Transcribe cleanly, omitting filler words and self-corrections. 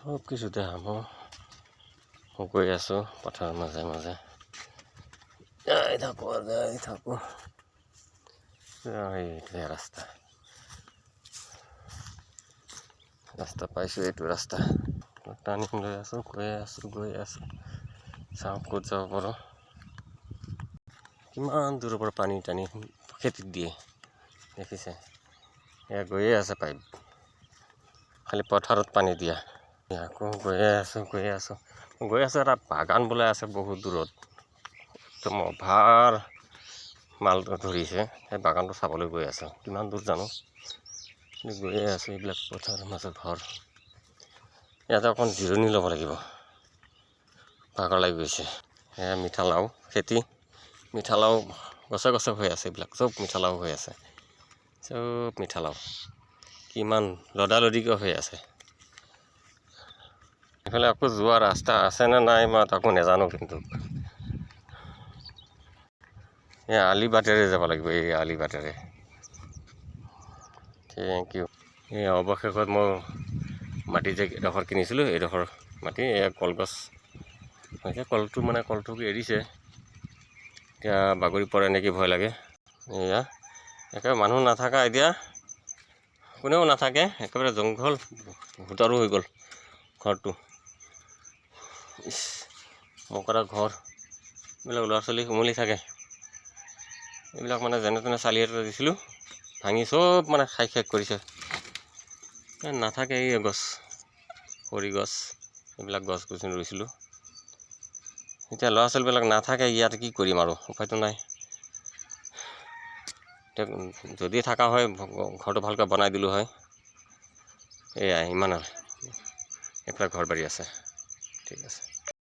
সব কিছুতে হামো গৈ আছোঁ পথাৰৰ মাজে মাজে যাই থাকোঁ এইটোৱে ৰাস্তা পাইছোঁ এইটো ৰাস্তা টাৰ্ণিং লৈ আছোঁ গৈ আছোঁ চাওঁ ক'ত যাব পাৰোঁ কিমান দূৰৰ পৰা পানী টানি খেতিত দিয়ে দেখিছে এয়া গৈয়ে আছে পাইপ খালি পথাৰত পানী দিয়া আকৌ গৈ আছোঁ এটা বাগান বোলে আছে বহুত দূৰত একদম অভাৰ মাল ধৰিছে সেই বাগানটো চাবলৈ গৈ আছোঁ কিমান দূৰ জানো গৈয়ে আছোঁ এইবিলাক পথাৰৰ মাজত ঘৰ ইয়াতে অকণ জিৰণি ল'ব লাগিব ভাগৰ লাগি গৈছে এয়া মিঠালাও খেতি মিঠালাও গছে হৈ আছে এইবিলাক চব মিঠালাও হৈ আছে চব মিঠালাও কিমান লদালদিকৈ হৈ আছে এইফালে আকৌ যোৱা ৰাস্তা আছেনে নাই মই তাকো নাজানো কিন্তু এই আলি বাটেৰে যাব লাগিব এই আলি বাটেৰে থেংক ইউ এই অৱশেষত মই মাটি যে এডোখৰ কিনিছিলোঁ এইডোখৰ মাটি এয়া কলগছ হৈছে কলটো এৰিছে এতিয়া বাগৰি পৰে নেকি ভয় লাগে এয়া একেবাৰে মানুহ নাথাকা এতিয়া কোনেও নাথাকে একেবাৰে জংঘল ভোটাৰো হৈ গ'ল ঘৰটো মকৰা ঘৰ এইবিলাক ল'ৰা ছোৱালী উমলি থাকে এইবিলাক মানে যেনে তেনে চালি এটা দিছিলোঁ ভাঙি চব মানে খাই শেষ কৰিছে নাথাকে এই গছ খৰি গছ এইবিলাক গছ গছনি ৰুইছিলোঁ এতিয়া ল'ৰা ছোৱালীবিলাক নাথাকে ইয়াত কি কৰিম আৰু উপায়তো নাই এতিয়া যদি থকা হয় ঘৰটো ভালকৈ বনাই দিলোঁ হয় এয়াই ইমান আৰু এইফালে ঘৰ বাৰী আছে ঠিক আছে